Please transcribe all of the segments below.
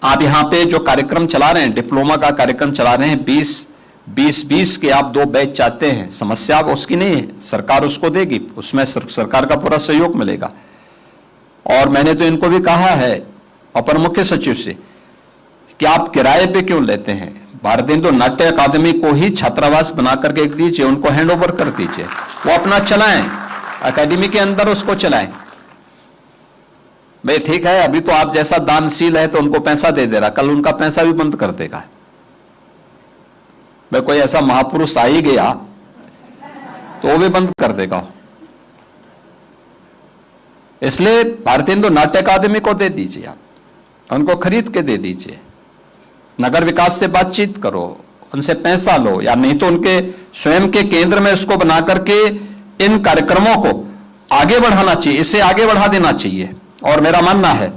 आप यहां पे जो कार्यक्रम चला रहे हैं, डिप्लोमा का कार्यक्रम चला रहे हैं, 20 के आप 2 बैच चाहते हैं, समस्या उसकी नहीं है, सरकार उसको देगी, उसमें सरकार का पूरा सहयोग मिलेगा। और मैंने तो इनको भी कहा है अपर मुख्य सचिव से कि आप किराए पे क्यों लेते हैं, भारतीय हिंदू नाट्य अकादमी को ही छात्रावास बना करके दीजिए, उनको हैंड ओवर कर दीजिए, वो अपना चलाएं, अकादमी के अंदर उसको चलाएं। भाई ठीक है, अभी तो आप जैसा दानशील है तो उनको पैसा दे दे रहा, कल उनका पैसा भी बंद कर देगा। भाई कोई ऐसा महापुरुष आ ही गया तो वो भी बंद कर देगा। इसलिए भारतीय हिंदू नाट्य अकादमी को दे दीजिए, आप उनको खरीद के दे दीजिए, नगर विकास से बातचीत करो, उनसे पैसा लो, या नहीं तो उनके स्वयं के केंद्र में उसको बना करके इन कार्यक्रमों को आगे बढ़ाना चाहिए, इसे आगे बढ़ा देना चाहिए। और मेरा मानना है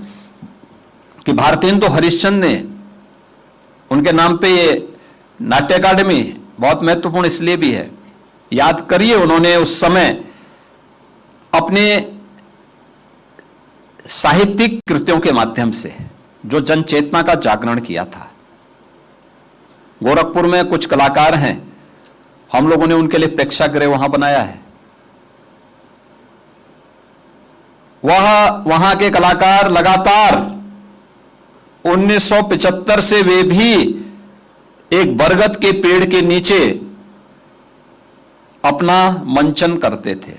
कि भारतीय हिंदू हरिश्चंद्र ने, उनके नाम पे ये नाट्य अकादमी बहुत महत्वपूर्ण इसलिए भी है, याद करिए उन्होंने उस समय अपने साहित्यिक कृतियों के माध्यम से जो जन चेतना का जागरण किया था। गोरखपुर में कुछ कलाकार हैं, हम लोगों ने उनके लिए प्रेक्षागृह वहां बनाया है। वहां के कलाकार लगातार 1975 से वे भी एक बरगद के पेड़ के नीचे अपना मंचन करते थे।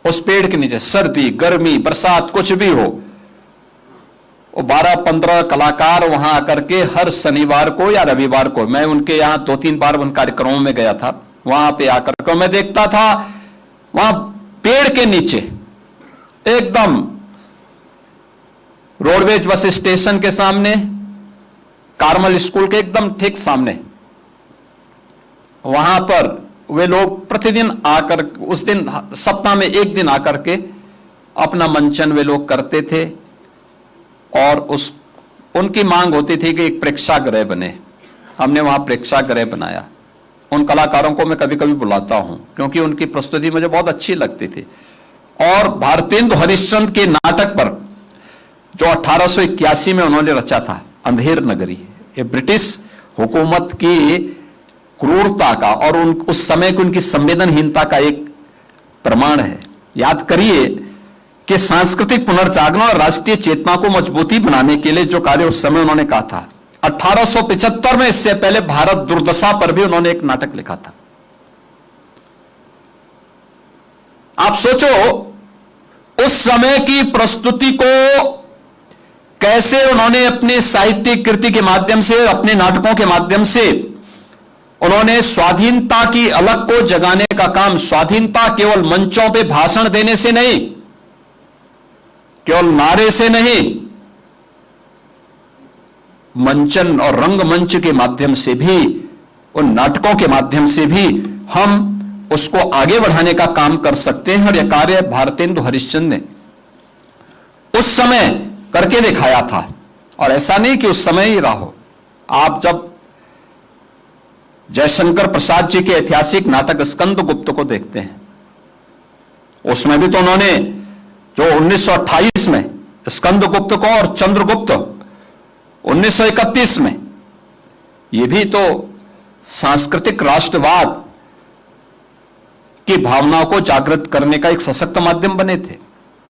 उस पेड़ के नीचे सर्दी, गर्मी, बरसात कुछ भी हो, वो 12-15 कलाकार वहां आकर के हर शनिवार को या रविवार को, मैं उनके यहां 2-3 बार उन कार्यक्रमों में गया था, वहां पे आकर के मैं देखता था, वहां पेड़ के नीचे एकदम रोडवेज बस स्टेशन के सामने, कार्मल स्कूल के एकदम ठीक सामने, वहां पर वे लोग प्रतिदिन आकर, उस दिन सप्ताह में एक दिन आकर के अपना मंचन वे लोग करते थे। और उनकी मांग होती थी कि एक प्रेक्षागृह बने। हमने वहां प्रेक्षागृह बनाया। उन कलाकारों को मैं कभी कभी बुलाता हूं क्योंकि उनकी प्रस्तुति मुझे बहुत अच्छी लगती थी। और भारतीय हिंदू हरिश्चंद्र के नाटक पर जो 1881 में उन्होंने रचा था, अंधेर नगरी, ये ब्रिटिश हुकूमत की क्रूरता का और उस समय की उनकी संवेदनहीनता का एक प्रमाण है। याद करिए कि सांस्कृतिक पुनर्जागरण और राष्ट्रीय चेतना को मजबूती बनाने के लिए जो कार्य उस समय उन्होंने कहा था, 1875 में, इससे पहले भारत दुर्दशा पर भी उन्होंने एक नाटक लिखा था। आप सोचो उस समय की प्रस्तुति को कैसे उन्होंने अपनी साहित्यिक कृति के माध्यम से, अपने नाटकों के माध्यम से उन्होंने स्वाधीनता की अलग को जगाने का काम, स्वाधीनता केवल मंचों पे भाषण देने से नहीं, केवल नारे से नहीं, मंचन और रंगमंच के माध्यम से भी, उन नाटकों के माध्यम से भी हम उसको आगे बढ़ाने का काम कर सकते हैं। और यह कार्य भारतीय हिंदू हरिश्चंद्र ने उस समय करके दिखाया था। और ऐसा नहीं कि उस समय ही रहा हो। आप जब जयशंकर प्रसाद जी के ऐतिहासिक नाटक स्कंदगुप्त को देखते हैं, उसमें भी तो उन्होंने जो 1928 में स्कंदगुप्त को और चंद्रगुप्त 1931 में, ये भी तो सांस्कृतिक राष्ट्रवाद की भावनाओं को जागृत करने का एक सशक्त माध्यम बने थे।